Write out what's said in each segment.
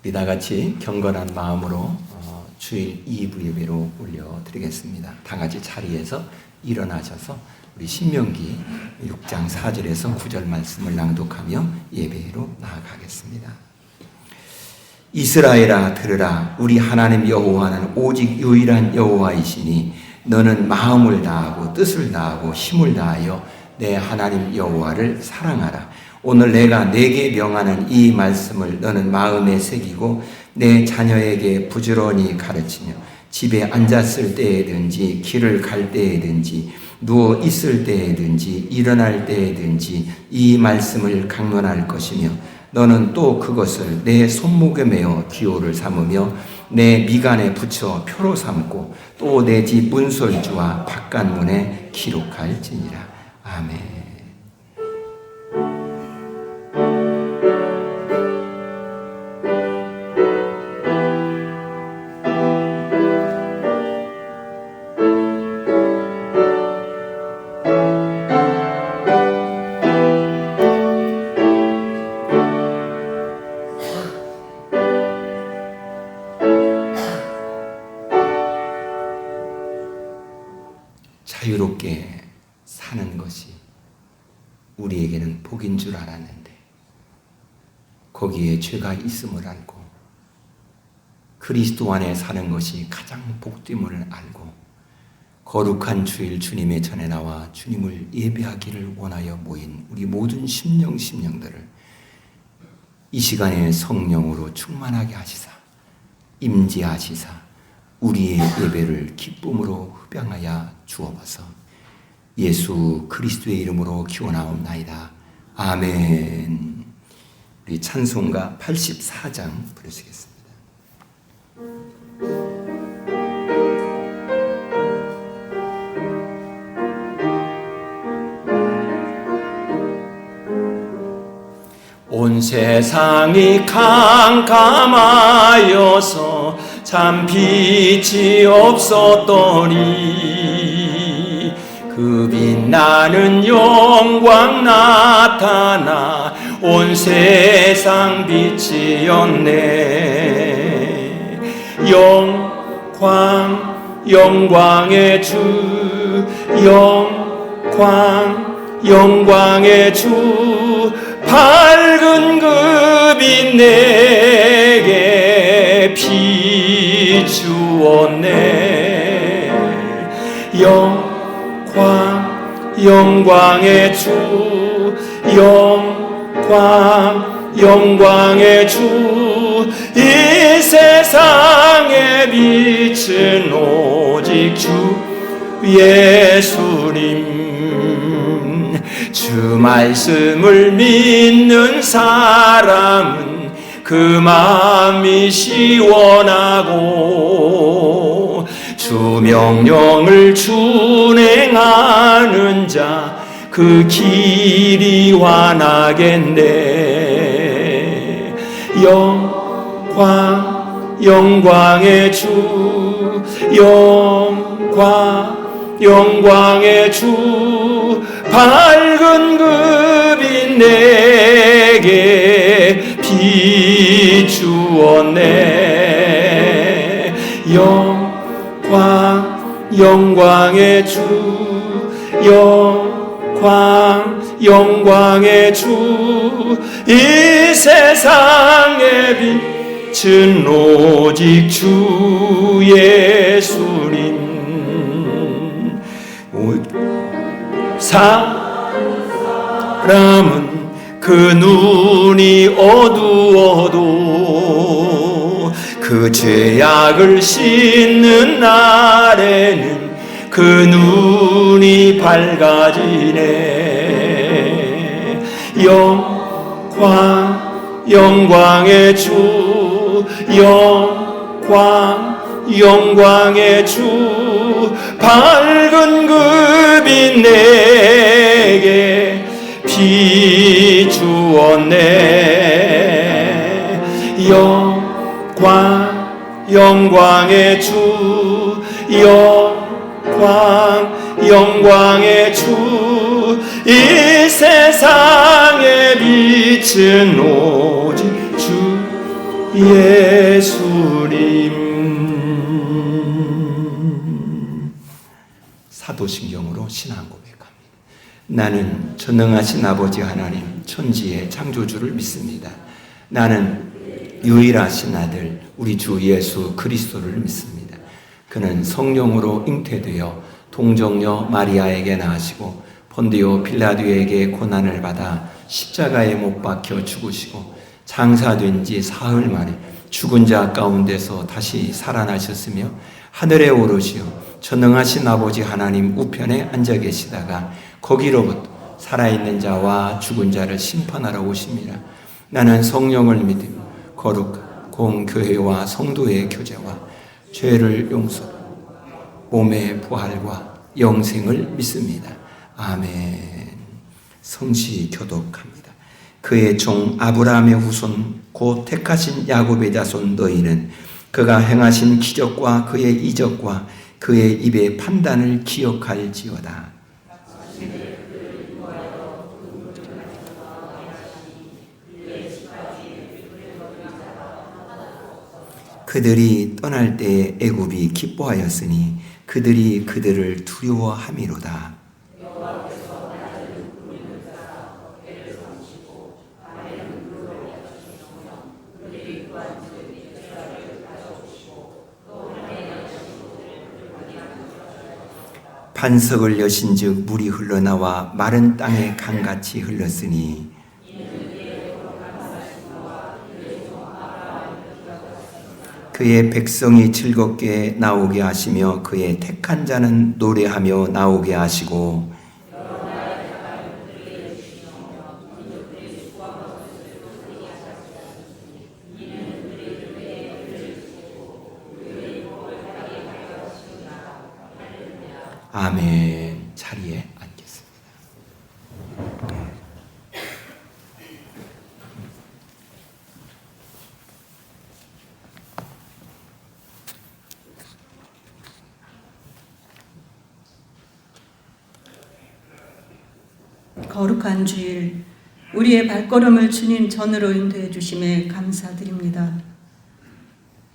우리 다 같이 경건한 마음으로 주일 2부 예배로 올려드리겠습니다. 다 같이 자리에서 일어나셔서 우리 신명기 6장 4절에서 9절 말씀을 낭독하며 예배로 나아가겠습니다. 이스라엘아 들으라. 우리 하나님 여호와는 오직 유일한 여호와이시니 너는 마음을 다하고 뜻을 다하고 힘을 다하여 내 하나님 여호와를 사랑하라. 오늘 내가 네게 명하는 이 말씀을 너는 마음에 새기고 내 자녀에게 부지런히 가르치며 집에 앉았을 때에든지 길을 갈 때에든지 누워 있을 때에든지 일어날 때에든지 이 말씀을 강론할 것이며 너는 또 그것을 내 손목에 메어 기호를 삼으며 내 미간에 붙여 표로 삼고 또 내 집 문설주와 바깥문에 기록할지니라. 아멘. 자유롭게 사는 것이 우리에게는 복인 줄 알았는데 거기에 죄가 있음을 알고 그리스도 안에 사는 것이 가장 복됨을 알고 거룩한 주일 주님의 전에 나와 주님을 예배하기를 원하여 모인 우리 모든 심령들을 이 시간에 성령으로 충만하게 하시사 임재하시사 우리의 예배를 기쁨으로 흡양하여 주옵소서. 예수 그리스도의 이름으로 기원하옵나이다. 아멘. 우리 찬송가 84장 부르시겠습니다. 온 세상이 캄캄하여서 참 빛이 없었더니 그 빛나는 영광 나타나 온 세상 빛이었네. 영광의 주 영광의 주 밝은 그 빛 내게 비추었네. 영광의 주 영광의 주 이 세상의 빛은 오직 주 예수님. 주 말씀을 믿는 사람은 그 마음이 시원하고 주 명령을 준행하는 자 그 길이 환하겠네. 영광의 주 영광의 주 밝은 그 빛 내게 비추었네. 영광의 주 영광의 주 이 세상의 빛은 오직 주 예수님. 사람은 그 눈이 어두워도 그 죄악을 씻는 날에는 그 눈이 밝아지네. 영광의 주 영광의 주 밝은 그 빛 내게 비추었네. 영광의 주 영광의 주 이 세상의 빛은 오직 주 예수님. 사도신경으로 신앙 고백합니다. 나는 전능하신 아버지 하나님 천지의 창조주를 믿습니다. 나는 유일하신 아들 우리 주 예수 그리스도를 믿습니다. 그는 성령으로 잉태되어 동정녀 마리아에게 나으시고 본디오 빌라도에게 고난을 받아 십자가에 못 박혀 죽으시고 장사된 지 사흘 만에 죽은 자 가운데서 다시 살아나셨으며 하늘에 오르시어 전능하신 아버지 하나님 우편에 앉아 계시다가 거기로부터 살아있는 자와 죽은 자를 심판하러 오십니다. 나는 성령을 믿으며 거룩한 공교회와 성도의 교제와 죄를 용서하고 몸의 부활과 영생을 믿습니다. 아멘. 성시 교독합니다. 그의 종 아브라함의 후손 곧 택하신 야곱의 자손 너희는 그가 행하신 기적과 그의 이적과 그의 입의 판단을 기억할지어다. 그들이 떠날 때에 애굽이 기뻐하였으니 그들이 그들을 두려워함이로다. 반석을 여신즉 물이 흘러나와 마른 땅에 강같이 흘렀으니 그의 백성이 즐겁게 나오게 하시며 그의 택한 자는 노래하며 나오게 하시고 아멘. 자리에 앉겠습니다. 거룩한 주일, 우리의 발걸음을 주님 전으로 인도해 주심에 감사드립니다.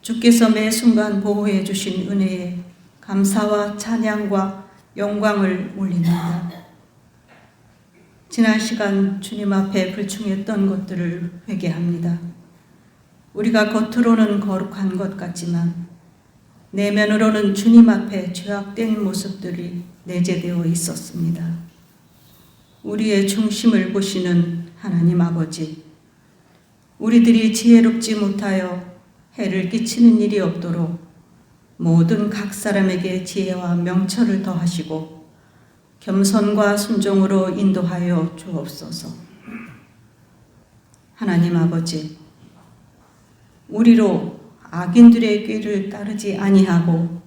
주께서 매 순간 보호해 주신 은혜에 감사와 찬양과 영광을 올립니다. 지난 시간 주님 앞에 불충했던 것들을 회개합니다. 우리가 겉으로는 거룩한 것 같지만 내면으로는 주님 앞에 죄악된 모습들이 내재되어 있었습니다. 우리의 중심을 보시는 하나님 아버지, 우리들이 지혜롭지 못하여 해를 끼치는 일이 없도록 모든 각 사람에게 지혜와 명철을 더하시고 겸손과 순종으로 인도하여 주옵소서. 하나님 아버지, 우리로 악인들의 꾀를 따르지 아니하고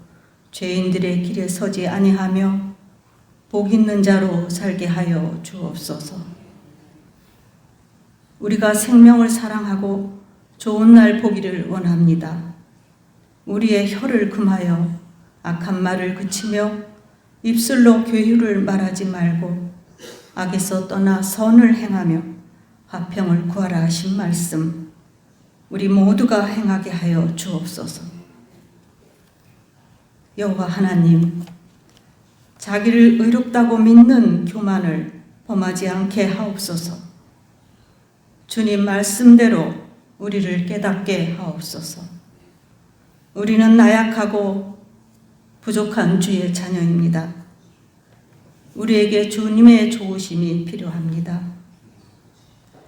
죄인들의 길에 서지 아니하며 복 있는 자로 살게 하여 주옵소서. 우리가 생명을 사랑하고 좋은 날 보기를 원합니다. 우리의 혀를 금하여 악한 말을 그치며 입술로 괴유를 말하지 말고 악에서 떠나 선을 행하며 화평을 구하라 하신 말씀, 우리 모두가 행하게 하여 주옵소서. 여호와 하나님, 자기를 의롭다고 믿는 교만을 범하지 않게 하옵소서. 주님 말씀대로 우리를 깨닫게 하옵소서. 우리는 나약하고 부족한 주의 자녀입니다. 우리에게 주님의 도우심이 필요합니다.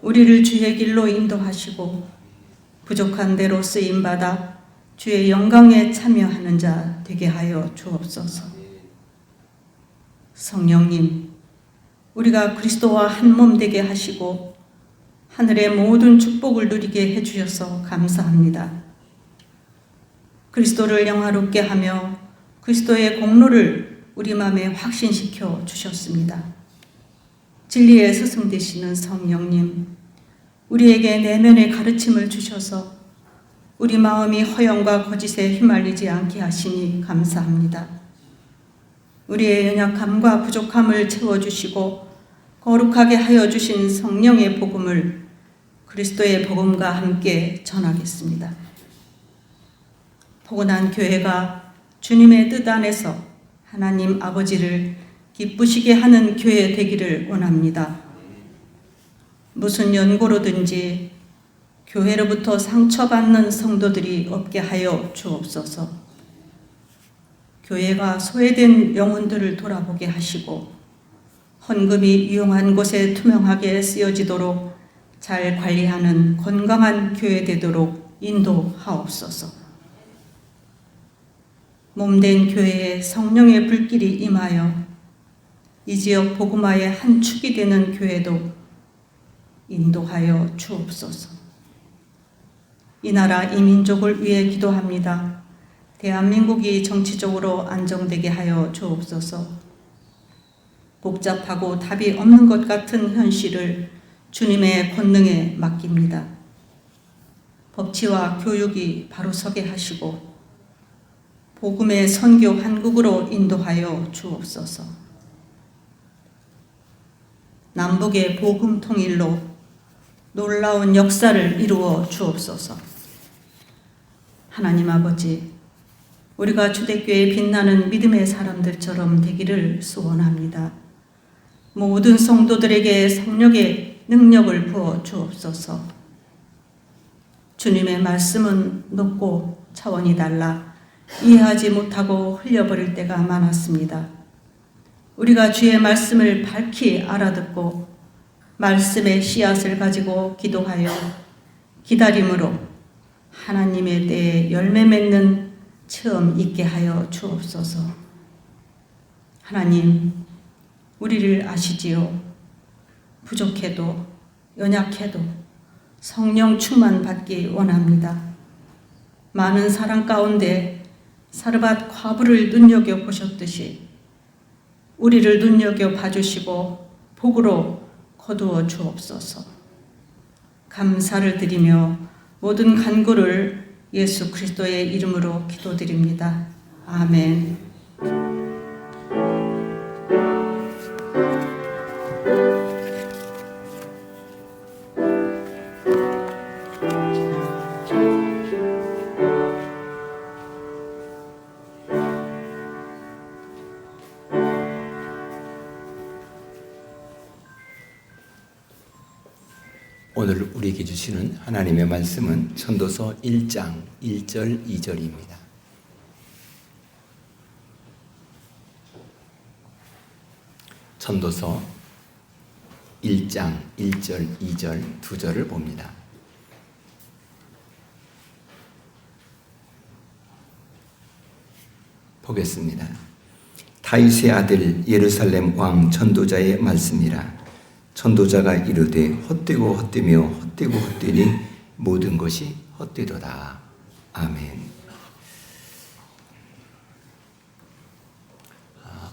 우리를 주의 길로 인도하시고 부족한 대로 쓰임받아 주의 영광에 참여하는 자 되게 하여 주옵소서. 성령님, 우리가 그리스도와 한 몸 되게 하시고 하늘의 모든 축복을 누리게 해주셔서 감사합니다. 그리스도를 영화롭게 하며 그리스도의 공로를 우리 마음에 확신시켜 주셨습니다. 진리의 스승 되시는 성령님, 우리에게 내면의 가르침을 주셔서 우리 마음이 허영과 거짓에 휘말리지 않게 하시니 감사합니다. 우리의 연약함과 부족함을 채워주시고 거룩하게 하여 주신 성령의 복음을 그리스도의 복음과 함께 전하겠습니다. 포근한 교회가 주님의 뜻 안에서 하나님 아버지를 기쁘시게 하는 교회 되기를 원합니다. 무슨 연고로든지 교회로부터 상처받는 성도들이 없게 하여 주옵소서. 교회가 소외된 영혼들을 돌아보게 하시고 헌금이 유용한 곳에 투명하게 쓰여지도록 잘 관리하는 건강한 교회 되도록 인도하옵소서. 몸된 교회에 성령의 불길이 임하여 이 지역 복음화의 한 축이 되는 교회도 인도하여 주옵소서. 이 나라 이 민족을 위해 기도합니다. 대한민국이 정치적으로 안정되게 하여 주옵소서. 복잡하고 답이 없는 것 같은 현실을 주님의 권능에 맡깁니다. 법치와 교육이 바로 서게 하시고 복음의 선교 한국으로 인도하여 주옵소서. 남북의 복음 통일로 놀라운 역사를 이루어 주옵소서. 하나님 아버지, 우리가 초대교회에 빛나는 믿음의 사람들처럼 되기를 소원합니다. 모든 성도들에게 성령의 능력을 부어 주옵소서. 주님의 말씀은 높고 차원이 달라 이해하지 못하고 흘려버릴 때가 많았습니다. 우리가 주의 말씀을 밝히 알아듣고 말씀의 씨앗을 가지고 기도하여 기다림으로 하나님의 때에 열매 맺는 체험 있게 하여 주옵소서. 하나님, 우리를 아시지요. 부족해도 연약해도 성령 충만 받기 원합니다. 많은 사랑 가운데 사르밧 과부를 눈여겨보셨듯이 우리를 눈여겨 봐주시고 복으로 거두어 주옵소서. 감사를 드리며 모든 간구를 예수 그리스도의 이름으로 기도드립니다. 아멘. 오늘 우리에게 주시는 하나님의 말씀은 전도서 1장 1절 2절입니다. 전도서 1장 1절 2절 두 절을 봅니다. 보겠습니다. 다윗의 아들 예루살렘 왕 전도자의 말씀이라. 전도자가 이르되 헛되고 헛되며 헛되고 헛되니 모든 것이 헛되도다. 아멘.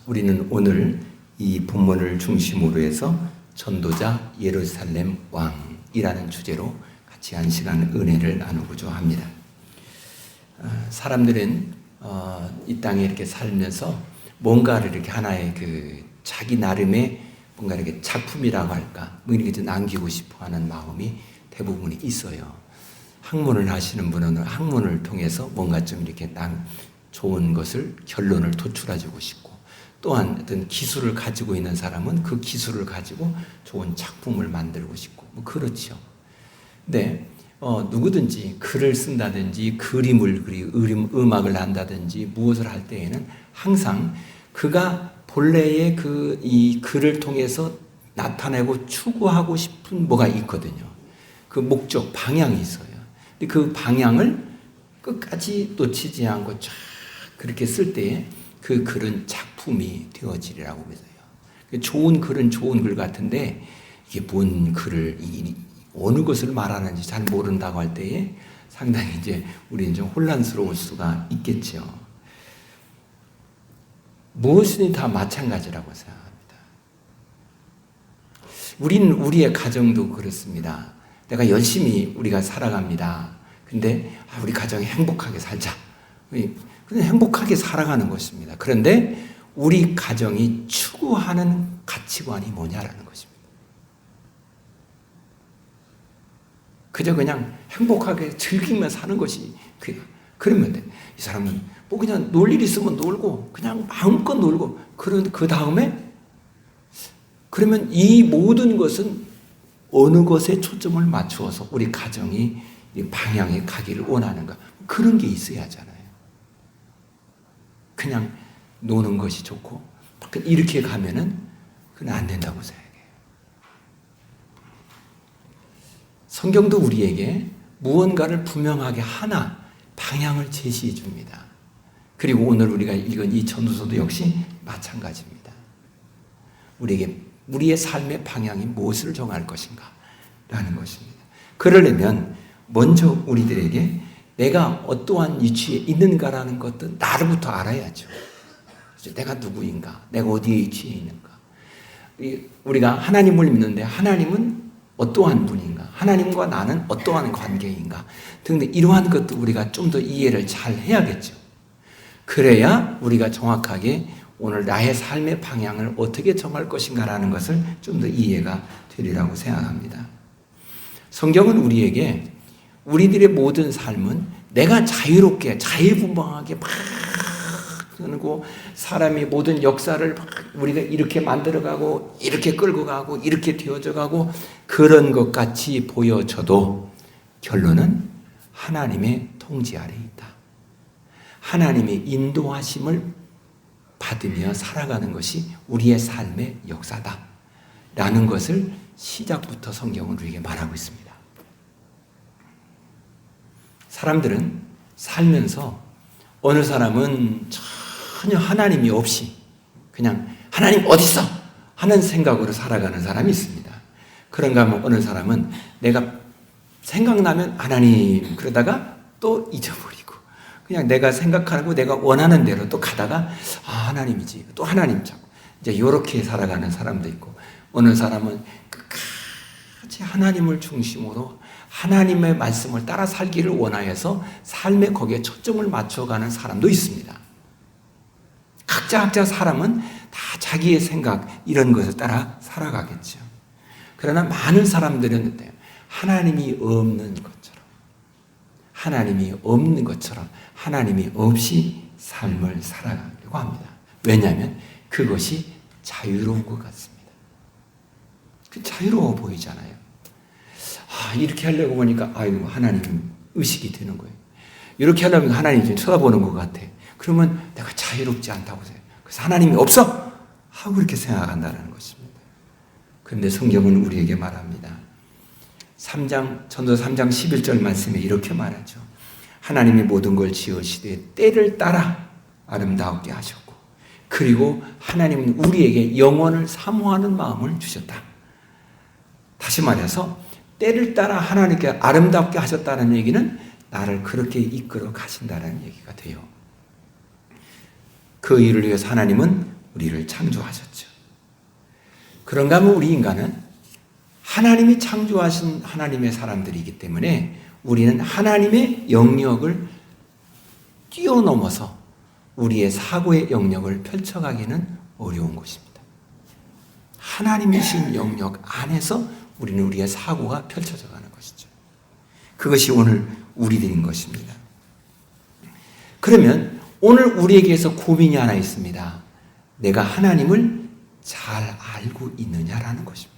우리는 오늘 이 본문을 중심으로 해서 전도자 예루살렘 왕이라는 주제로 같이 한 시간 은혜를 나누고자 합니다. 사람들은 이 땅에 이렇게 살면서 뭔가를 이렇게 하나의 자기 나름의 뭔가 이렇게 작품이라고 할까, 뭐 이렇게 남기고 싶어 하는 마음이 대부분이 있어요. 학문을 하시는 분은 학문을 통해서 뭔가 좀 이렇게 좋은 것을, 결론을 도출해주고 싶고, 또한 어떤 기술을 가지고 있는 사람은 그 기술을 가지고 좋은 작품을 만들고 싶고, 뭐 그렇죠. 근데 누구든지 글을 쓴다든지 그림을 그리고 음악을 한다든지 무엇을 할 때에는 항상 그가 본래의 이 글을 통해서 나타내고 추구하고 싶은 뭐가 있거든요. 그 목적, 방향이 있어요. 근데 그 방향을 끝까지 놓치지 않고 쫙 그렇게 쓸 때에 그 글은 작품이 되어지리라고 믿어요. 좋은 글은 좋은 글 같은데 이게 뭔 글을, 어느 것을 말하는지 잘 모른다고 할 때에 상당히 이제 우리는 좀 혼란스러울 수가 있겠죠. 무엇이든 다 마찬가지라고 생각합니다. 우리는 우리의 가정도 그렇습니다. 내가 열심히 우리가 살아갑니다. 근데 우리 가정이 행복하게 살자. 그냥 행복하게 살아가는 것입니다. 그런데 우리 가정이 추구하는 가치관이 뭐냐라는 것입니다. 그저 그냥 행복하게 즐기며 사는 것이 그러면 돼. 이 사람은 뭐 그냥 놀 일 있으면 놀고 그냥 마음껏 놀고 그 다음에 그러면 이 모든 것은 어느 것에 초점을 맞추어서 우리 가정이 이 방향에 가기를 원하는가 그런 게 있어야 하잖아요. 그냥 노는 것이 좋고 이렇게 가면은 그건 안 된다고 생각해요. 성경도 우리에게 무언가를 분명하게 하나 방향을 제시해 줍니다. 그리고 오늘 우리가 읽은 이 전도서도 역시 마찬가지입니다. 우리에게 우리의 삶의 방향이 무엇을 정할 것인가 라는 것입니다. 그러려면 먼저 우리들에게 내가 어떠한 위치에 있는가라는 것도 나를부터 알아야죠. 내가 누구인가? 내가 어디에 위치해 있는가? 우리가 하나님을 믿는데 하나님은 어떠한 분인가? 하나님과 나는 어떠한 관계인가? 등등 이러한 것도 우리가 좀 더 이해를 잘 해야겠죠. 그래야 우리가 정확하게 오늘 나의 삶의 방향을 어떻게 정할 것인가라는 것을 좀 더 이해가 되리라고 생각합니다. 성경은 우리에게 우리들의 모든 삶은 내가 자유롭게 자유분방하게 막 그리고 사람이 모든 역사를 우리가 이렇게 만들어가고 이렇게 끌고 가고 이렇게 되어져 가고 그런 것 같이 보여져도 결론은 하나님의 통치 아래에 있다. 하나님의 인도하심을 받으며 살아가는 것이 우리의 삶의 역사다 라는 것을 시작부터 성경은 우리에게 말하고 있습니다. 사람들은 살면서 어느 사람은 전혀 하나님이 없이 그냥 하나님 어딨어? 하는 생각으로 살아가는 사람이 있습니다. 그런가 하면 어느 사람은 내가 생각나면 하나님 그러다가 또 잊어버리고 그냥 내가 생각하고 내가 원하는 대로 또 가다가 하나님이지 또 하나님 찾고 이제 이렇게 살아가는 사람도 있고 어느 사람은 끝까지 하나님을 중심으로 하나님의 말씀을 따라 살기를 원하여서 삶의 거기에 초점을 맞춰가는 사람도 있습니다. 각자 사람은 다 자기의 생각 이런 것을 따라 살아가겠죠. 그러나 많은 사람들은 하나님이 없는 것처럼 하나님이 없이 삶을 살아가려고 합니다. 왜냐하면 그것이 자유로운 것 같습니다. 자유로워 보이잖아요. 이렇게 하려고 보니까 하나님 의식이 드는 거예요. 이렇게 하려면 하나님 좀 쳐다보는 것 같아. 그러면 내가 자유롭지 않다고 생각해요. 그래서 하나님이 없어! 하고 그렇게 생각한다는 것입니다. 그런데 성경은 우리에게 말합니다. 전도 3장 11절 말씀에 이렇게 말하죠. 하나님이 모든 걸 지으시되 때를 따라 아름답게 하셨고 그리고 하나님은 우리에게 영원을 사모하는 마음을 주셨다. 다시 말해서 때를 따라 하나님께 아름답게 하셨다는 얘기는 나를 그렇게 이끌어 가신다는 얘기가 돼요. 그 일을 위해서 하나님은 우리를 창조하셨죠. 그런가 하면 우리 인간은 하나님이 창조하신 하나님의 사람들이기 때문에 우리는 하나님의 영역을 뛰어넘어서 우리의 사고의 영역을 펼쳐가기는 어려운 것입니다. 하나님이 주신 영역 안에서 우리는 우리의 사고가 펼쳐져 가는 것이죠. 그것이 오늘 우리들인 것입니다. 그러면 오늘 우리에게서 고민이 하나 있습니다. 내가 하나님을 잘 알고 있느냐라는 것입니다.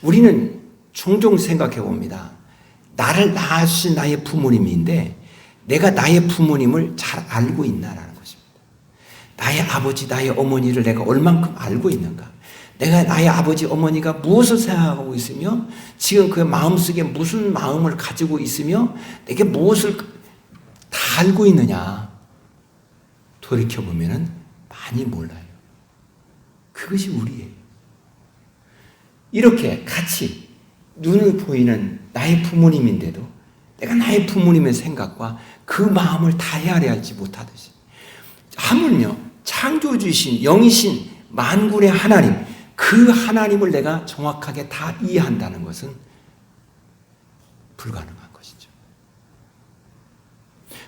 우리는 종종 생각해 봅니다. 나를 낳아주신 나의 부모님인데 내가 나의 부모님을 잘 알고 있나라는 것입니다. 나의 아버지, 나의 어머니를 내가 얼만큼 알고 있는가? 내가 나의 아버지, 어머니가 무엇을 생각하고 있으며 지금 그 마음속에 무슨 마음을 가지고 있으며 내게 무엇을 다 알고 있느냐? 돌이켜보면 많이 몰라요. 그것이 우리예요. 이렇게 같이 눈에 보이는 나의 부모님인데도 내가 나의 부모님의 생각과 그 마음을 다 헤아려하지 못하듯이 하물며 창조주이신 영이신 만군의 하나님 그 하나님을 내가 정확하게 다 이해한다는 것은 불가능한 것이죠.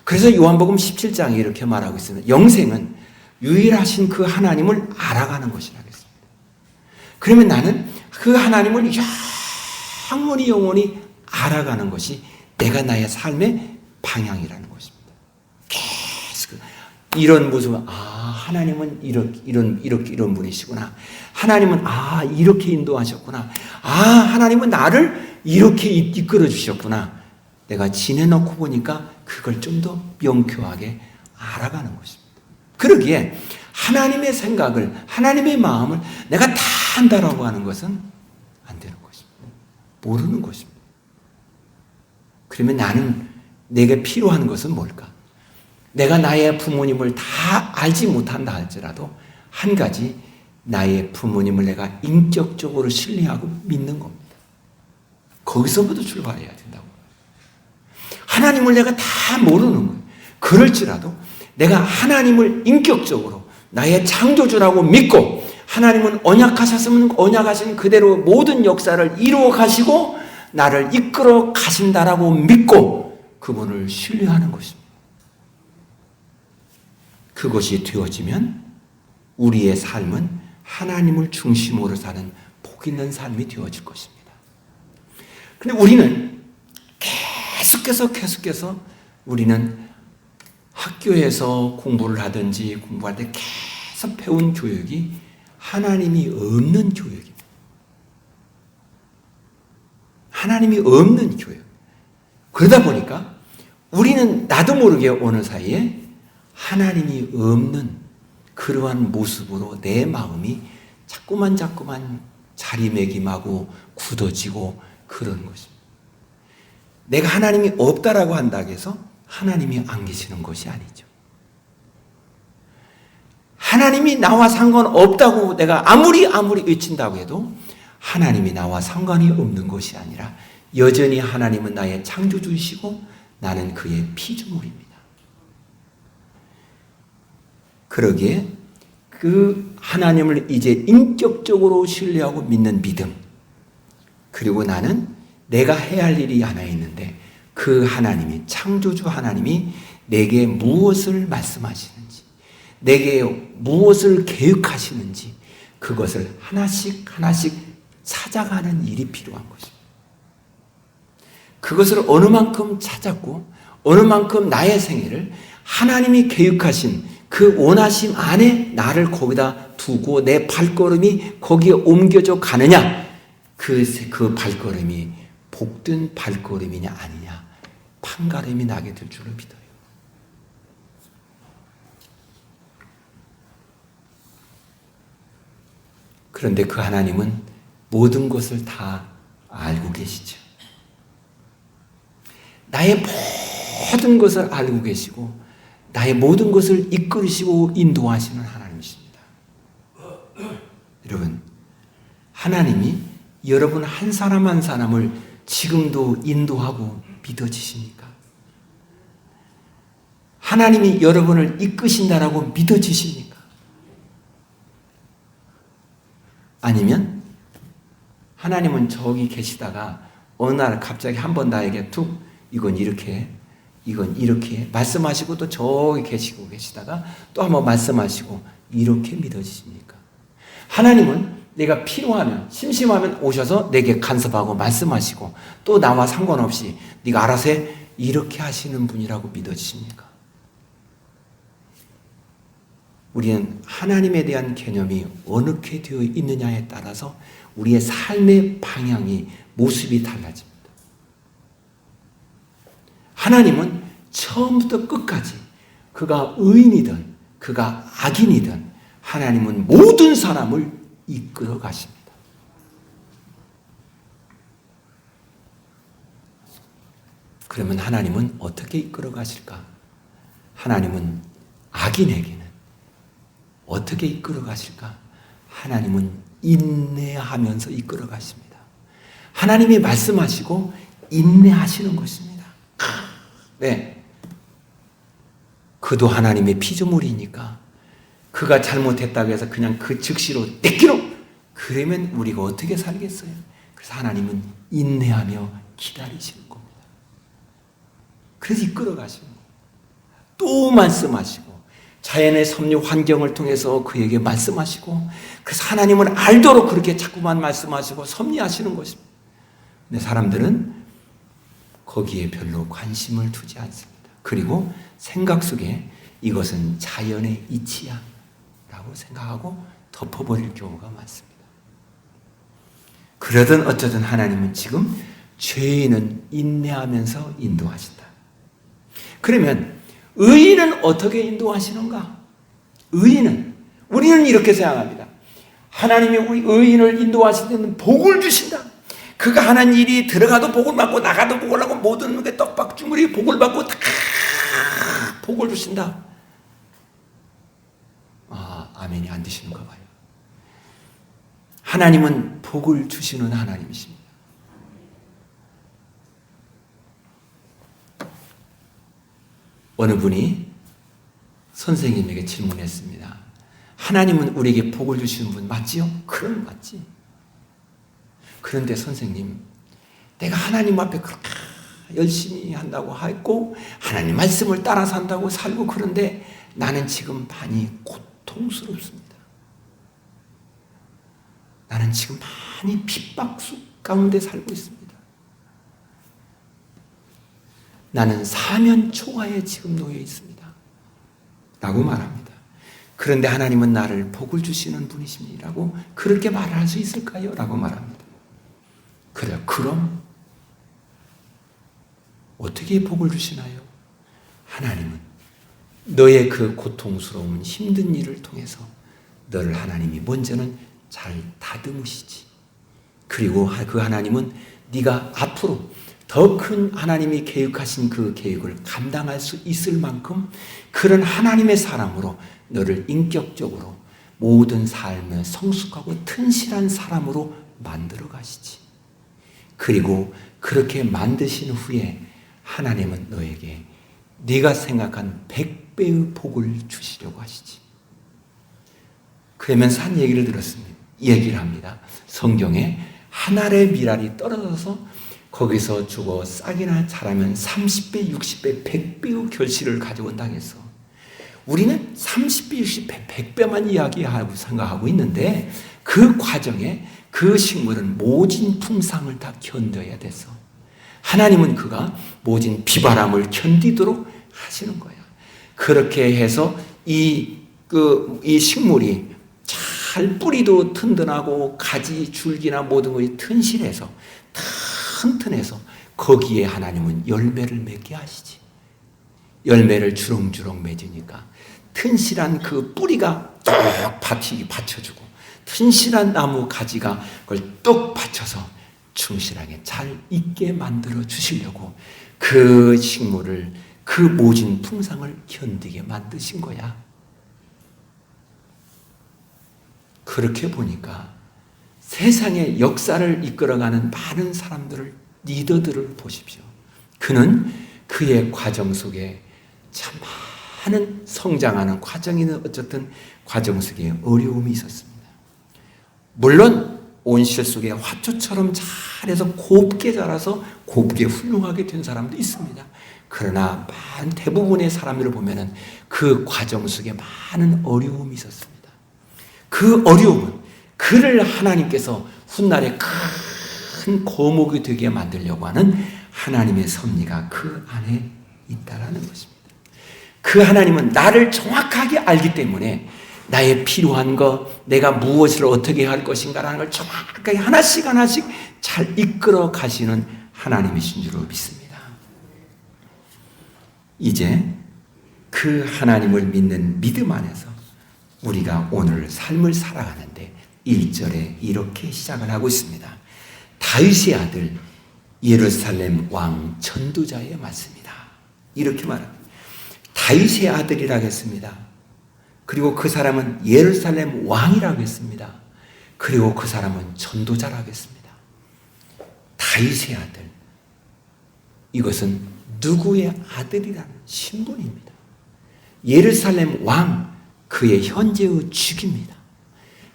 그래서 요한복음 17장에 이렇게 말하고 있습니다. 영생은 유일하신 그 하나님을 알아가는 것이라고 했습니다. 그러면 나는 그 하나님을 영원히 알아가는 것이 내가 나의 삶의 방향이라는 것입니다. 계속 이런 모습, 하나님은 이런 분이시구나. 하나님은 이렇게 인도하셨구나. 하나님은 나를 이렇게 이끌어 주셨구나. 내가 지내놓고 보니까 그걸 좀 더 명쾌하게 알아가는 것입니다. 그러기에 하나님의 생각을, 하나님의 마음을 내가 다 안다라고 하는 것은 안 되는 것입니다. 모르는 것입니다. 그러면 나는 내게 필요한 것은 뭘까? 내가 나의 부모님을 다 알지 못한다 할지라도 한 가지, 나의 부모님을 내가 인격적으로 신뢰하고 믿는 겁니다. 거기서부터 출발해야 된다고. 하나님을 내가 다 모르는 거예요. 그럴지라도 내가 하나님을 인격적으로 나의 창조주라고 믿고, 하나님은 언약하셨으면 언약하신 그대로 모든 역사를 이루어 가시고 나를 이끌어 가신다라고 믿고 그분을 신뢰하는 것입니다. 그것이 되어지면 우리의 삶은 하나님을 중심으로 사는 복 있는 삶이 되어질 것입니다. 그런데 우리는 계속해서 우리는 학교에서 공부를 하든지 공부할 때 계속 배운 교육이 하나님이 없는 교육입니다. 하나님이 없는 교육. 그러다 보니까 우리는 나도 모르게 어느 사이에 하나님이 없는 그러한 모습으로 내 마음이 자꾸만 자리매김하고 굳어지고 그런 것입니다. 내가 하나님이 없다라고 한다고 해서 하나님이 안 계시는 것이 아니죠. 하나님이 나와 상관없다고 내가 아무리 외친다고 해도 하나님이 나와 상관이 없는 것이 아니라 여전히 하나님은 나의 창조주이시고 나는 그의 피조물입니다. 그러기에 그 하나님을 이제 인격적으로 신뢰하고 믿는 믿음, 그리고 나는 내가 해야 할 일이 하나 있는데 그 하나님이, 창조주 하나님이 내게 무엇을 말씀하시는지, 내게 무엇을 계획하시는지 그것을 하나씩 찾아가는 일이 필요한 것입니다. 그것을 어느 만큼 찾았고 어느 만큼 나의 생애를 하나님이 계획하신 그 원하심 안에 나를 거기다 두고 내 발걸음이 거기에 옮겨져 가느냐, 그 발걸음이 복된 발걸음이냐 아니냐 판가름이 나게 될 줄을 믿어요. 그런데 그 하나님은 모든 것을 다 알고 계시죠. 나의 모든 것을 알고 계시고 나의 모든 것을 이끌으시고 인도하시는 하나님이십니다. 여러분, 하나님이 여러분 한 사람 한 사람을 지금도 인도하고 믿어지십니까? 하나님이 여러분을 이끄신다라고 믿어지십니까? 아니면 하나님은 저기 계시다가 어느 날 갑자기 한 번 나에게 툭 이건 이렇게 말씀하시고 또 저기 계시다가 또 한번 말씀하시고 이렇게 믿어지십니까? 하나님은 내가 필요하면 심심하면 오셔서 내게 간섭하고 말씀하시고 또 나와 상관없이 네가 알아서 해 이렇게 하시는 분이라고 믿어지십니까? 우리는 하나님에 대한 개념이 어떻게 되어 있느냐에 따라서 우리의 삶의 방향이 모습이 달라집니다. 하나님은 처음부터 끝까지 그가 의인이든 그가 악인이든 하나님은 모든 사람을 이끌어 가십니다. 그러면 하나님은 어떻게 이끌어 가실까? 하나님은 악인에게는 어떻게 이끌어 가실까? 하나님은 인내하면서 이끌어 가십니다. 하나님이 말씀하시고 인내하시는 것입니다. 네. 그도 하나님의 피조물이니까 그가 잘못했다고 해서 그냥 그 즉시로 떼기로 그러면 우리가 어떻게 살겠어요? 그래서 하나님은 인내하며 기다리시는 겁니다. 그래서 이끌어 가시는 거예요. 또 말씀하시고 자연의 섭리 환경을 통해서 그에게 말씀하시고, 그래서 하나님은 알도록 그렇게 자꾸만 말씀하시고 섭리하시는 것입니다. 근데 사람들은 거기에 별로 관심을 두지 않습니다. 그리고 생각 속에 이것은 자연의 이치야 라고 생각하고 덮어버릴 경우가 많습니다. 그러든 어쩌든 하나님은 지금 죄인은 인내하면서 인도하신다. 그러면 의인은 어떻게 인도하시는가? 의인은, 우리는 이렇게 생각합니다. 하나님이 우리 의인을 인도하실 때는 복을 주신다. 그가 하는 일이 들어가도 복을 받고 나가도 복을 하고 모든 게 떡밥주물이 복을 받고 다 복을 주신다. 아멘이 안 되시는가 봐요. 하나님은 복을 주시는 하나님이십니다. 어느 분이 선생님에게 질문했습니다. 하나님은 우리에게 복을 주시는 분 맞지요? 그럼 맞지. 그런데 선생님, 내가 하나님 앞에 그렇게 열심히 한다고 했고 하나님 말씀을 따라 산다고 살고, 그런데 나는 지금 많이 고통스럽습니다. 나는 지금 많이 핍박 가운데 살고 있습니다. 나는 사면 초과에 지금 놓여 있습니다. 라고 말합니다. 그런데 하나님은 나를 복을 주시는 분이십니다라고 그렇게 말할 수 있을까요? 라고 말합니다. 그래요. 그럼 어떻게 복을 주시나요? 하나님은 너의 그 고통스러운 힘든 일을 통해서 너를 하나님이 먼저는 잘 다듬으시지. 그리고 그 하나님은 네가 앞으로 더 큰 하나님이 계획하신 그 계획을 감당할 수 있을 만큼 그런 하나님의 사람으로 너를 인격적으로 모든 삶에 성숙하고 튼실한 사람으로 만들어 가시지. 그리고 그렇게 만드신 후에 하나님은 너에게 네가 생각한 100배의 복을 주시려고 하시지. 그러면서 한 얘기를 들었습니다. 얘기를 합니다. 성경에 한 알의 밀알이 떨어져서 거기서 죽어 싹이나 자라면 30배, 60배, 100배의 결실을 가져온다고 해서 우리는 30배, 60배, 100배만 이야기하고 생각하고 있는데 그 과정에 그 식물은 모진 풍상을 다 견뎌야 돼서 하나님은 그가 모진 비바람을 견디도록 하시는 거야. 그렇게 해서 이 식물이 잘 뿌리도 튼튼하고 가지 줄기나 모든 것이 튼실해서 튼튼해서 거기에 하나님은 열매를 맺게 하시지. 열매를 주렁주렁 맺으니까 튼실한 그 뿌리가 뚝 받쳐주고 튼실한 나무 가지가 그걸 뚝 받쳐서 충실하게 잘 있게 만들어 주시려고 그 식물을 그 모진 풍상을 견디게 만드신 거야. 그렇게 보니까 세상의 역사를 이끌어가는 많은 사람들을, 리더들을 보십시오. 그는 그의 과정 속에 참 많은 성장하는 과정이는 어쨌든 과정 속에 어려움이 있었습니다. 물론 온실 속에 화초처럼 잘해서 곱게 자라서 곱게 훌륭하게 된 사람도 있습니다. 그러나 대부분의 사람들을 보면은 그 과정 속에 많은 어려움이 있었습니다. 그 어려움은 그를 하나님께서 훗날에 큰 거목이 되게 만들려고 하는 하나님의 섭리가 그 안에 있다라는 것입니다. 그 하나님은 나를 정확하게 알기 때문에 나의 필요한 것, 내가 무엇을 어떻게 할 것인가라는 걸 정확하게 하나씩 하나씩 잘 이끌어 가시는 하나님이신 줄로 믿습니다. 이제 그 하나님을 믿는 믿음 안에서 우리가 오늘 삶을 살아가는데 1절에 이렇게 시작을 하고 있습니다. 다윗의 아들 예루살렘 왕 전도자의 말씀이다. 이렇게 말합니다. 다윗의 아들이라고 했습니다. 그리고 그 사람은 예루살렘 왕이라고 했습니다. 그리고 그 사람은 전도자라고 했습니다. 다윗의 아들. 이것은 누구의 아들이라는 신분입니다. 예루살렘 왕, 그의 현재의 주기입니다.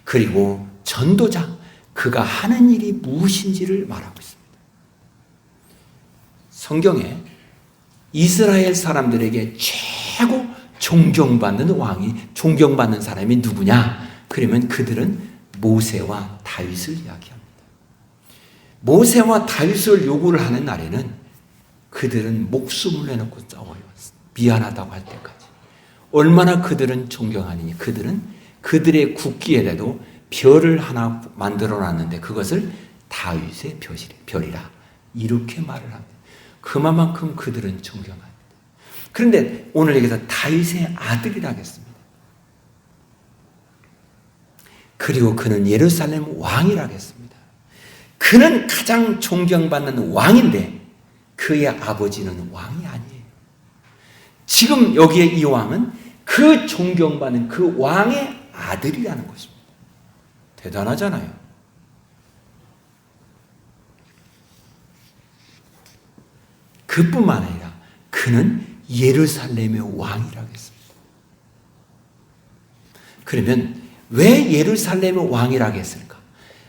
그리고 전도자, 그가 하는 일이 무엇인지를 말하고 있습니다. 성경에 이스라엘 사람들에게 최고 존경받는 왕이, 존경받는 사람이 누구냐? 그러면 그들은 모세와 다윗을 이야기합니다. 모세와 다윗을 요구를 하는 날에는 그들은 목숨을 내놓고 싸워요. 미안하다고 할 때까지. 얼마나 그들은 존경하느니, 그들은 그들의 국기에라도 별을 하나 만들어 놨는데 그것을 다윗의 별이라 이렇게 말을 합니다. 그만큼 그들은 존경합니다. 그런데 오늘 여기서 다윗의 아들이라고 했습니다. 그리고 그는 예루살렘 왕이라고 했습니다. 그는 가장 존경받는 왕인데 그의 아버지는 왕이 아니에요. 지금 여기에 이 왕은 그 존경받는 그 왕의 아들이라는 것입니다. 대단하잖아요. 그뿐만 아니라 그는 예루살렘의 왕이라고 했습니다. 그러면 왜 예루살렘의 왕이라고 했을까?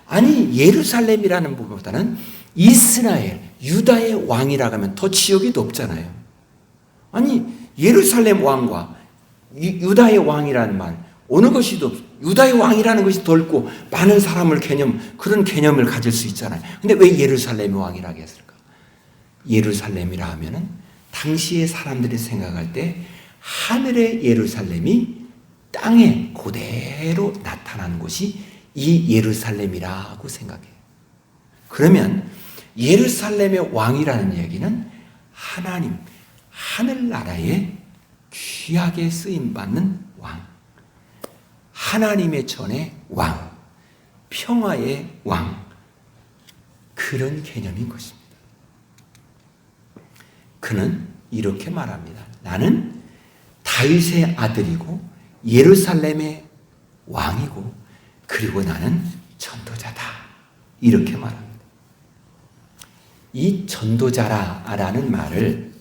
아니, 예루살렘이라는 부분보다는 이스라엘, 유다의 왕이라고 하면 더 지역이 높잖아요. 아니, 예루살렘 왕과 유다의 왕이라는 말, 어느 것이 더, 유다의 왕이라는 것이 더 넓고 많은 사람을 그런 개념을 가질 수 있잖아요. 근데 왜 예루살렘의 왕이라고 했을까? 예루살렘이라 하면은 당시의 사람들이 생각할 때 하늘의 예루살렘이 땅에 그대로 나타나는 곳이 이 예루살렘이라고 생각해요. 그러면 예루살렘의 왕이라는 얘기는 하나님, 하늘나라에 귀하게 쓰임받는 왕, 하나님의 전의 왕, 평화의 왕, 그런 개념인 것입니다. 그는 이렇게 말합니다. 나는 다윗의 아들이고 예루살렘의 왕이고 그리고 나는 전도자다. 이렇게 말합니다. 이 전도자라는 말을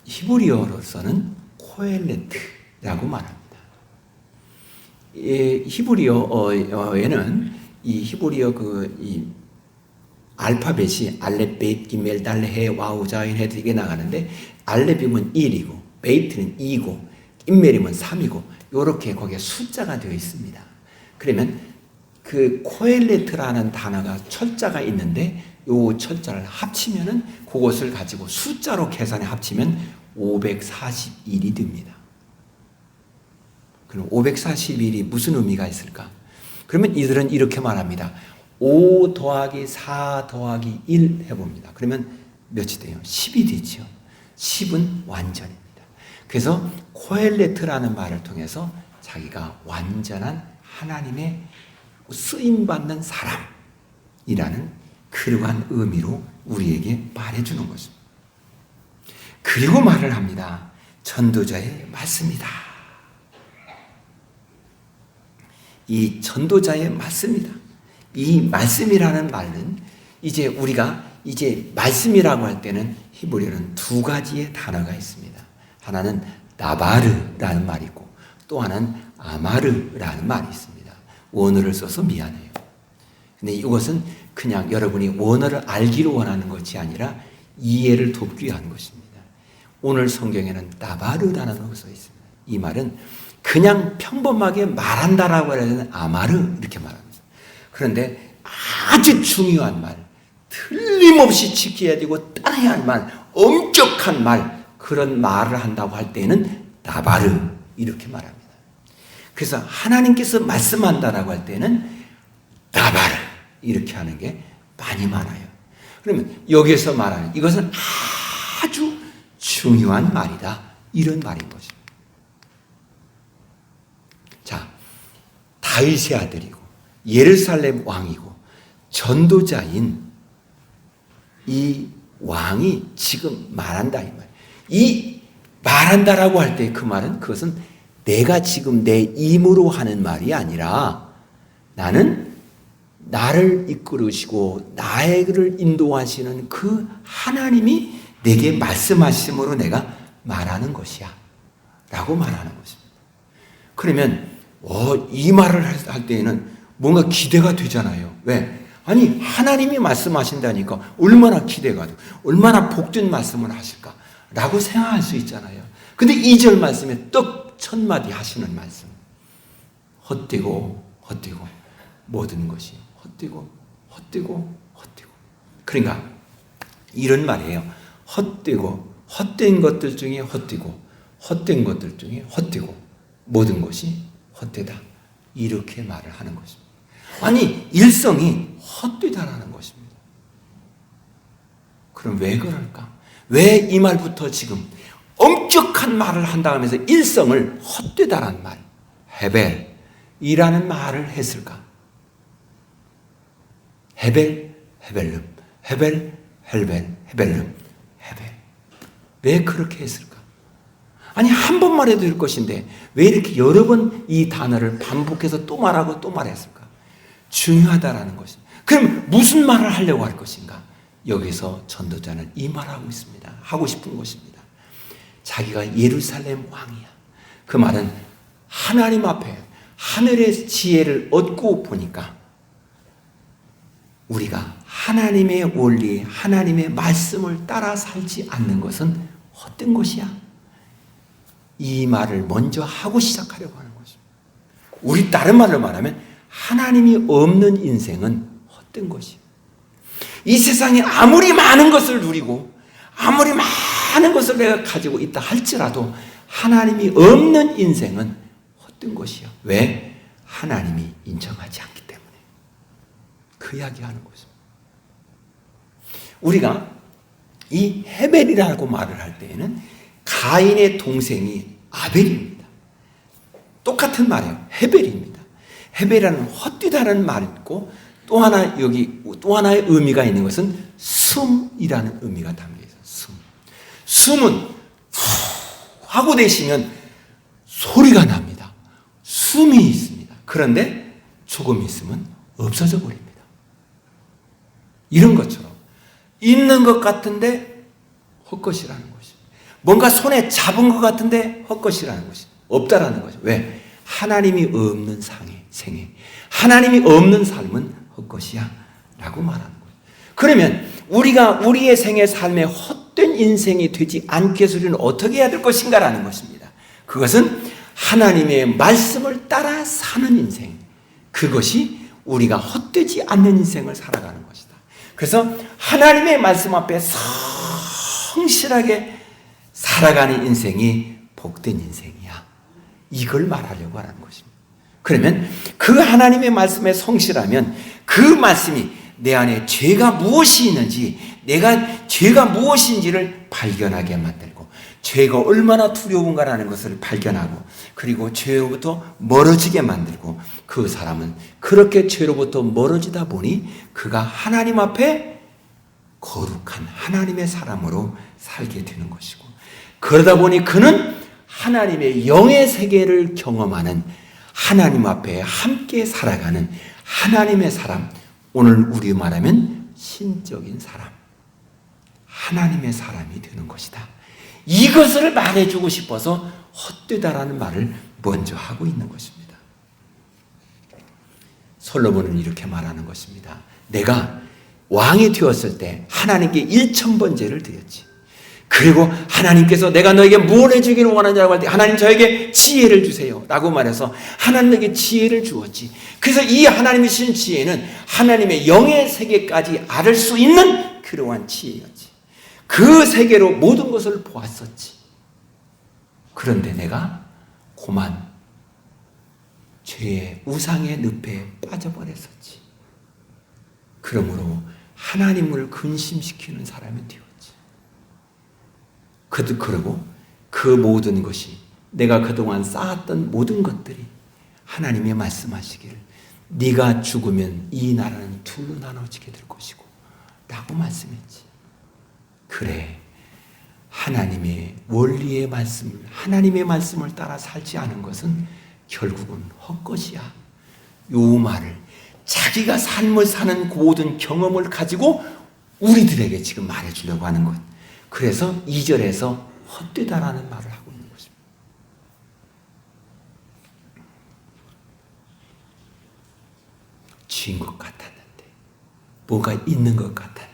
히브리어로서는 코엘레트라고 말합니다. 히브리어에는 이 히브리어 이 알파벳이 알렙, 베이트, 기멜, 달레, 해, 와우, 자인, 헤드 이게 나가는데 알렙이면 1이고 베이트는 2고 임멜이면 3이고 이렇게 거기에 숫자가 되어 있습니다. 그러면 그 코엘레트라는 단어가 철자가 있는데 요 철자를 합치면은 그것을 가지고 숫자로 계산해 합치면 541이 됩니다. 그럼 541이 무슨 의미가 있을까? 그러면 이들은 이렇게 말합니다. 5 더하기 4 더하기 1 해봅니다. 그러면 몇이 돼요? 10이 되죠. 10은 완전입니다. 그래서 코엘레트라는 말을 통해서 자기가 완전한 하나님의 쓰임받는 사람이라는 그러한 의미로 우리에게 말해주는 것입니다. 그리고 말을 합니다. 전도자의 말씀이다. 이 전도자의 말씀이다. 이 말씀이라는 말은 이제 우리가 말씀이라고 할 때는 히브리어는 두 가지의 단어가 있습니다. 하나는 나바르라는 말이 있고 또 하나는 아마르라는 말이 있습니다. 원어를 써서 미안해요. 근데 이것은 그냥 여러분이 원어를 알기를 원하는 것이 아니라 이해를 돕기 위한 것입니다. 오늘 성경에는 나바르라는 말이 써 있습니다. 이 말은 그냥 평범하게 말한다라고 하는 아마르 이렇게 말합니다. 그런데 아주 중요한 말, 틀림없이 지켜야 되고 따라야 할 말, 엄격한 말, 그런 말을 한다고 할 때는 나바르 이렇게 말합니다. 그래서 하나님께서 말씀한다라고 할 때는 나바르 이렇게 하는 게 많이 많아요. 그러면 여기서 말하는 이것은 아주 중요한 말이다. 이런 말인 것입니다. 자, 다윗의 아들이고 예루살렘 왕이고 전도자인 이 왕이 지금 말한다 이 말. 이 말한다라고 할 때 그 말은 그것은 내가 지금 내 힘으로 하는 말이 아니라 나는 나를 이끌으시고 나를 인도하시는 그 하나님이 내게 말씀하심으로 내가 말하는 것이야 라고 말하는 것입니다. 그러면 이 말을 할 때에는 뭔가 기대가 되잖아요. 왜? 아니 하나님이 말씀하신다니까 얼마나 기대가 돼, 얼마나 복된 말씀을 하실까 라고 생각할 수 있잖아요. 근데 2절 말씀에 떡 1000마디 하시는 말씀. 헛되고 헛되고 모든 것이 헛되고 헛되고 헛되고. 그러니까 이런 말이에요. 헛되고 헛된 것들 중에 헛되고 헛된 것들 중에 헛되고 모든 것이 헛되다. 이렇게 말을 하는 것입니다. 아니 일성이 헛되다라는 것입니다. 그럼 왜 그럴까? 왜 이 말부터 지금 엄격한 말을 한다 하면서 일성을 헛되다라는 말, 헤벨이라는 말을 했을까? 헤벨, 헤벨름, 헤벨, 헬벨, 헤벨름, 헤벨. 왜 그렇게 했을까? 아니 한 번만 해도 될 것인데 왜 이렇게 여러 번 이 단어를 반복해서 또 말하고 또 말했을까? 중요하다라는 것입니다. 그럼 무슨 말을 하려고 할 것인가? 여기서 전도자는 이 말하고 있습니다. 하고 싶은 것입니다. 자기가 예루살렘 왕이야. 그 말은 하나님 앞에 하늘의 지혜를 얻고 보니까 우리가 하나님의 원리, 하나님의 말씀을 따라 살지 않는 것은 헛된 것이야. 이 말을 먼저 하고 시작하려고 하는 것입니다. 우리 다른 말로 말하면 하나님이 없는 인생은 헛된 것이에요. 이 세상에 아무리 많은 것을 누리고 아무리 많은 것을 내가 가지고 있다 할지라도 하나님이 없는 인생은 헛된 것이야. 왜? 하나님이 인정하지 않기 때문에. 그 이야기하는 것입니다. 우리가 이 헤벨이라고 말을 할 때에는 가인의 동생이 아벨입니다. 똑같은 말이에요. 헤벨입니다. 헤벨이라는 헛되다는 말이 있고 또 하나 여기 또 하나의 의미가 있는 것은 숨이라는 의미가 담겨 있어요. 숨. 숨은 하고 되시면 소리가 납니다. 숨이 있습니다. 그런데 조금 있으면 없어져 버립니다. 이런 것처럼 있는 것 같은데 헛것이라는 것입니다. 뭔가 손에 잡은 것 같은데 헛것이라는 것입니다. 없다라는 거죠. 왜? 하나님이 없는 생애, 하나님이 없는 삶은 헛것이야 라고 말하는 거예요. 그러면 우리가 우리의 생애 삶에 헛된 인생이 되지 않게 해서 우리는 어떻게 해야 될 것인가 라는 것입니다. 그것은 하나님의 말씀을 따라 사는 인생, 그것이 우리가 헛되지 않는 인생을 살아가는 것이다. 그래서 하나님의 말씀 앞에 성실하게 살아가는 인생이 복된 인생이야. 이걸 말하려고 하는 것입니다. 그러면 그 하나님의 말씀에 성실하면 그 말씀이 내 안에 죄가 무엇이 있는지, 내가 죄가 무엇인지를 발견하게 만들고, 죄가 얼마나 두려운가라는 것을 발견하고, 그리고 죄로부터 멀어지게 만들고, 그 사람은 그렇게 죄로부터 멀어지다 보니 그가 하나님 앞에 거룩한 하나님의 사람으로 살게 되는 것이고, 그러다 보니 그는 하나님의 영의 세계를 경험하는, 하나님 앞에 함께 살아가는 하나님의 사람, 오늘 우리 말하면 신적인 사람, 하나님의 사람이 되는 것이다. 이것을 말해주고 싶어서 헛되다라는 말을 먼저 하고 있는 것입니다. 솔로몬은 이렇게 말하는 것입니다. 내가 왕이 되었을 때 하나님께 1000번제를 드렸지. 그리고 하나님께서 내가 너에게 무엇을 해주기를 원하냐고 할 때 하나님 저에게 지혜를 주세요 라고 말해서 하나님에게 지혜를 주었지. 그래서 이 하나님이 주신 지혜는 하나님의 영의 세계까지 알을 수 있는 그러한 지혜였지. 그 세계로 모든 것을 보았었지. 그런데 내가 고만 죄의 우상의 늪에 빠져버렸었지. 그러므로 하나님을 근심시키는 사람이 되었지. 그리고 그 모든 것이, 내가 그동안 쌓았던 모든 것들이 하나님이 말씀하시기를 네가 죽으면 이 나라는 둘로 나눠지게 될 것이고 라고 말씀했지. 그래, 하나님의 원리의 말씀을, 하나님의 말씀을 따라 살지 않은 것은 결국은 헛것이야. 요 말을 자기가 삶을 사는 모든 경험을 가지고 우리들에게 지금 말해주려고 하는 것. 그래서 2절에서 헛되다라는 말을 하고 있는 것입니다. 쥐인 것 같았는데, 뭐가 있는 것 같았는데,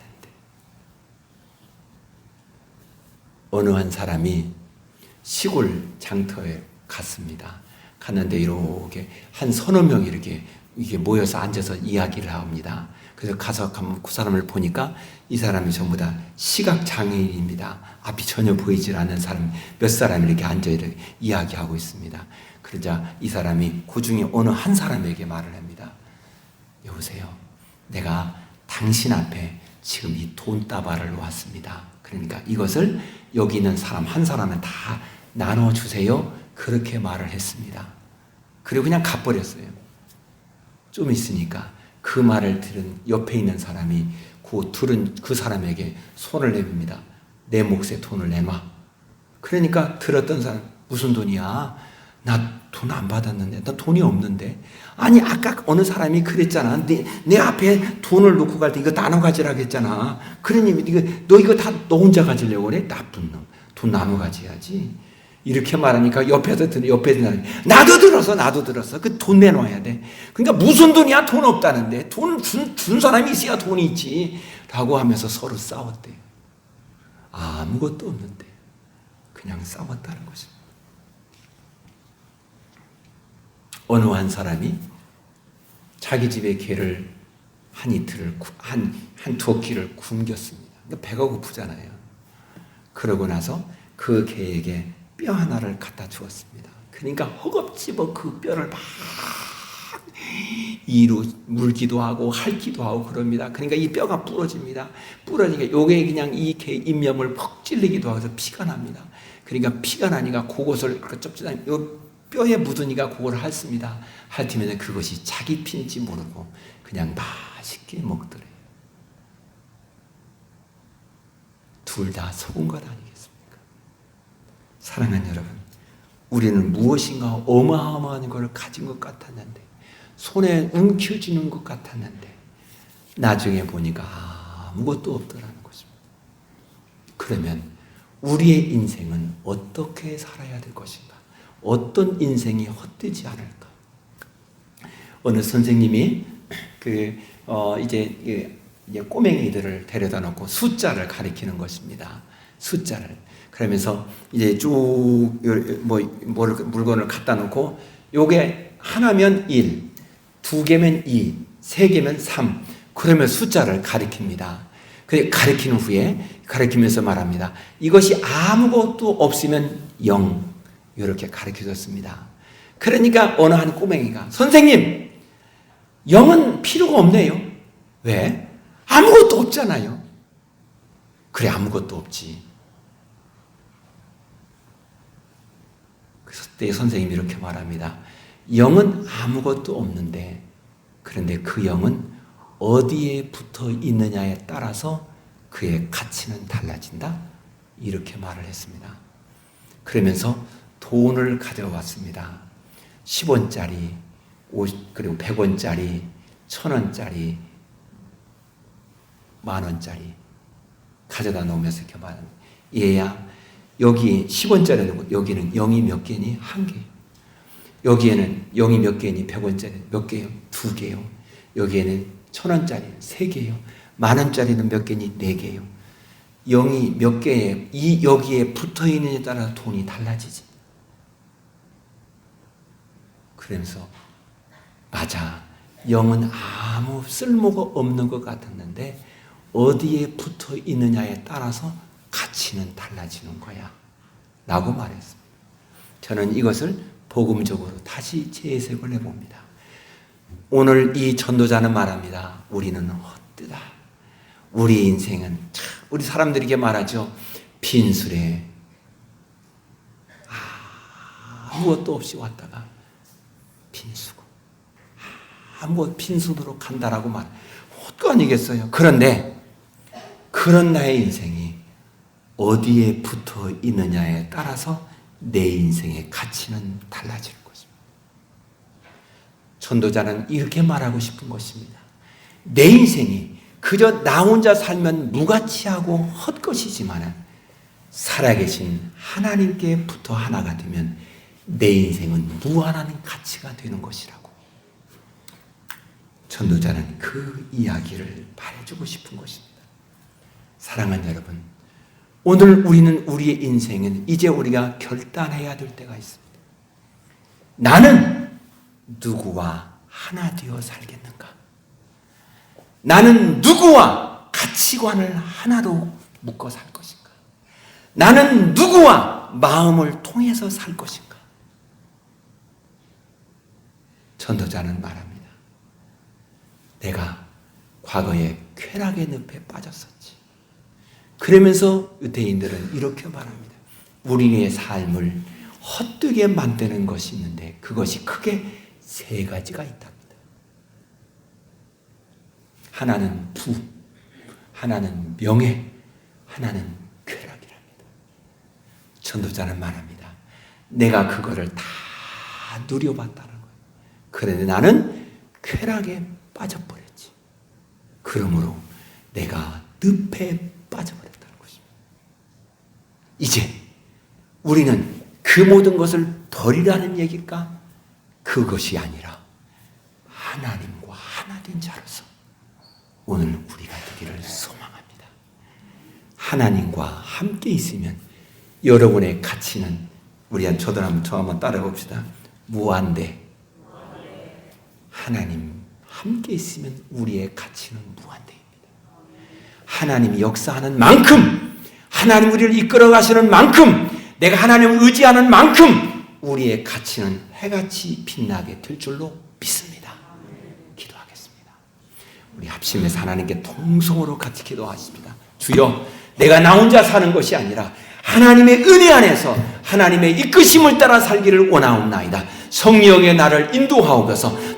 어느 한 사람이 시골 장터에 갔습니다. 갔는데 이렇게 한 서너 명이 이렇게 모여서 앉아서 이야기를 합니다. 그래서 가서 그 사람을 보니까 이 사람이 전부 다 시각 장애인입니다. 앞이 전혀 보이질 않는 사람 몇 사람이 이렇게 앉아 이렇게 이야기하고 있습니다. 그러자 이 사람이 그 중에 어느 한 사람에게 말을 합니다. 여보세요. 내가 당신 앞에 지금 이 돈다발을 놓았습니다. 그러니까 이것을 여기 있는 사람 한 사람은 다 나눠주세요. 그렇게 말을 했습니다. 그리고 그냥 가버렸어요. 좀 있으니까 그 말을 들은 옆에 있는 사람이 들은 그 사람에게 손을 내밉니다. 내 몫의 돈을 내놔. 그러니까 들었던 사람, 무슨 돈이야? 나 돈 안 받았는데, 나 돈이 없는데. 아니 아까 어느 사람이 그랬잖아. 내 앞에 돈을 놓고 갈 때 이거 나눠 가지라고 했잖아. 그러니 너 이거 다 너 혼자 가지려고 그래? 나쁜 놈. 돈 나눠 가져야지. 이렇게 말하니까 옆에서 나도 들었어. 그 돈 내놔야 돼. 그러니까 무슨 돈이야? 돈 없다는데. 돈 준 사람이 있어야 돈이 있지. 라고 하면서 서로 싸웠대요. 아무것도 없는데 그냥 싸웠다는 것입니다. 어느 한 사람이 자기 집에 개를 한 이틀을 한 두어 끼를 굶겼습니다. 그러니까 배가 고프잖아요. 그러고 나서 그 개에게 뼈 하나를 갖다 주었습니다. 그러니까 허겁지겁 그 뼈를 막 이로 물기도 하고 핥기도 하고 그럽니다. 그러니까 이 뼈가 부러집니다. 부러지니까 요게 그냥 이 개 잇몸을 퍽 찔리기도 하고 피가 납니다. 그러니까 피가 나니까 그것을 요 뼈에 묻으니까 그걸 핥습니다. 핥으면 그것이 자기 피인지 모르고 그냥 맛있게 먹더래요. 둘 다 속은 것 아니겠습니까? 사랑하는 여러분, 우리는 무엇인가 어마어마한 걸 가진 것 같았는데, 손에 움켜쥐는 것 같았는데 나중에 보니까 아무것도 없더라는 것입니다. 그러면 우리의 인생은 어떻게 살아야 될 것인가? 어떤 인생이 헛되지 않을까? 어느 선생님이 이제 꼬맹이들을 데려다 놓고 숫자를 가리키는 것입니다. 숫자를. 그러면서 이제 쭉 물건을 갖다 놓고 요게 하나면 1, 두 개면 2, 세 개면 3. 그러면 숫자를 가리킵니다. 가리키는 후에 가리키면서 말합니다. 이것이 아무것도 없으면 0. 이렇게 가르쳐줬습니다. 그러니까 어느 한 꼬맹이가 선생님 0은 필요가 없네요. 왜? 아무것도 없잖아요. 그래 아무것도 없지. 그때 선생님이 이렇게 말합니다. 0은 아무것도 없는데 그런데 그 0은 어디에 붙어 있느냐에 따라서 그의 가치는 달라진다. 이렇게 말을 했습니다. 그러면서 돈을 가져왔습니다. 10원짜리, 50, 그리고 100원짜리, 1000원짜리, 만원짜리 가져다 놓으면서 이렇게 말합니다. 얘야, 여기 10원짜리 놓고 여기는 0이 몇 개니? 1개. 여기에는 0이 몇 개니? 100원짜리 몇 개요? 2개요. 여기에는 1000원짜리 3개요. 만원짜리는 몇 개니? 4개요. 0이 몇 개에 여기에 붙어 있느냐에 따라 돈이 달라지지. 그러면서 맞아. 0은 아무 쓸모가 없는 것 같았는데 어디에 붙어 있느냐에 따라서 가치는 달라지는 거야. 라고 말했습니다. 저는 이것을 복음적으로 다시 재해석을 해봅니다. 오늘 이 전도자는 말합니다. 우리는 헛되다. 우리 인생은 우리 사람들에게 말하죠. 빈술에 아무것도 없이 왔다가 빈수고 아무것도 빈손으로 간다라고 말. 헛거 아니겠어요? 그런데 그런 나의 인생이 어디에 붙어 있느냐에 따라서 내 인생의 가치는 달라지는 것입니다. 전도자는 이렇게 말하고 싶은 것입니다. 내 인생이 그저 나 혼자 살면 무가치하고 헛것이지만 살아계신 하나님께 붙어 하나가 되면 내 인생은 무한한 가치가 되는 것이라고. 전도자는 그 이야기를 말해주고 싶은 것입니다. 사랑하는 여러분, 오늘 우리는 우리의 인생은 이제 우리가 결단해야 될 때가 있습니다. 나는 누구와 하나 되어 살겠는가? 나는 누구와 가치관을 하나로 묶어 살 것인가? 나는 누구와 마음을 통해서 살 것인가? 전도자는 말합니다. 내가 과거에 쾌락의 늪에 빠졌었지. 그러면서 유대인들은 이렇게 말합니다. 우리의 삶을 헛되게 만드는 것이 있는데 그것이 크게 세 가지가 있답니다. 하나는 부, 하나는 명예, 하나는 쾌락이랍니다. 전도자는 말합니다. 내가 그거를 다 누려봤다는 거예요. 그런데 나는 쾌락에 빠져버렸지. 그러므로 내가 늪에 빠져버렸다는 것입니다. 이제 우리는 그 모든 것을 버리라는 얘기일까? 그것이 아니라 하나님과 하나 된 자로서 오늘 우리가 되기를 소망합니다. 하나님과 함께 있으면 여러분의 가치는 저도 한번 따라 봅시다. 무한대. 하나님 함께 있으면 우리의 가치는 무한대입니다. 하나님이 역사하는 만큼, 하나님 우리를 이끌어 가시는 만큼, 내가 하나님을 의지하는 만큼 우리의 가치는 해같이 빛나게 될 줄로 믿습니다. 기도하겠습니다. 우리 합심해서 하나님께 통성으로 같이 기도하십니다. 주여, 내가 나 혼자 사는 것이 아니라 하나님의 은혜 안에서 하나님의 이끄심을 따라 살기를 원하옵나이다. 성령의 나를 인도하옵소서.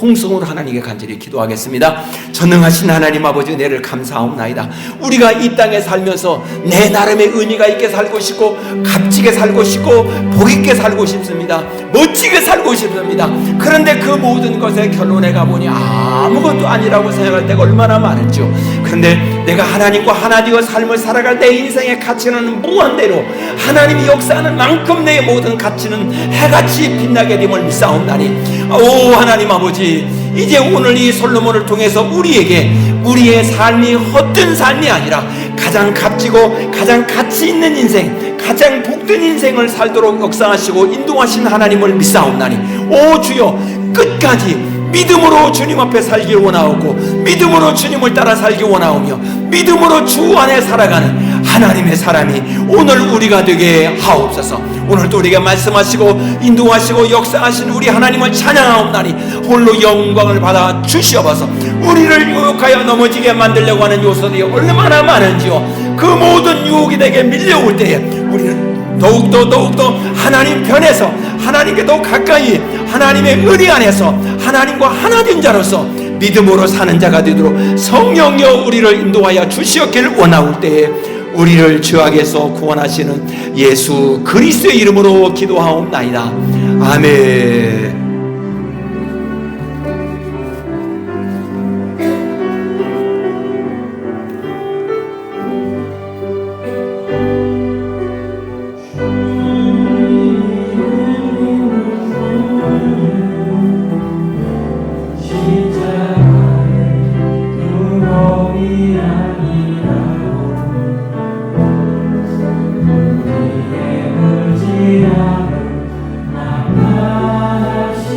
통성으로 하나님께 간절히 기도하겠습니다. 전능하신 하나님 아버지 은혜를 감사하옵나이다. 우리가 이 땅에 살면서 내 나름의 의미가 있게 살고 싶고 값지게 살고 싶고 복있게 살고 싶습니다. 멋지게 살고 싶습니다. 그런데 그 모든 것의 결론에 가보니 아무것도 아니라고 생각할 때가 얼마나 많았죠. 그런데 내가 하나님과 하나 되어 삶을 살아갈 내 인생의 가치는 무한대로 하나님이 역사하는 만큼 내 모든 가치는 해같이 빛나게 됨을 믿사옵나니 오 하나님 아버지, 이제 오늘 이 솔로몬을 통해서 우리에게 우리의 삶이 헛된 삶이 아니라 가장 값지고 가장 가치 있는 인생, 가장 복된 인생을 살도록 역사하시고 인도하신 하나님을 믿사옵나니 오 주여, 끝까지 믿음으로 주님 앞에 살길 원하오고 믿음으로 주님을 따라 살기 원하오며 믿음으로 주 안에 살아가는 하나님의 사람이 오늘 우리가 되게 하옵소서. 오늘도 우리에게 말씀하시고 인도하시고 역사하신 우리 하나님을 찬양하옵나니 홀로 영광을 받아 주시옵소서. 우리를 유혹하여 넘어지게 만들려고 하는 요소들이 얼마나 많은지요. 그 모든 유혹이 내게 밀려올 때에 우리는 더욱더 하나님 편에서 하나님께 더 가까이 하나님의 은혜 안에서 하나님과 하나 된 자로서 믿음으로 사는 자가 되도록 성령여 우리를 인도하여 주시었기를 원하올 때에 우리를 죄악에서 구원하시는 예수 그리스도의 이름으로 기도하옵나이다. 아멘. 나만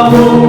사랑하고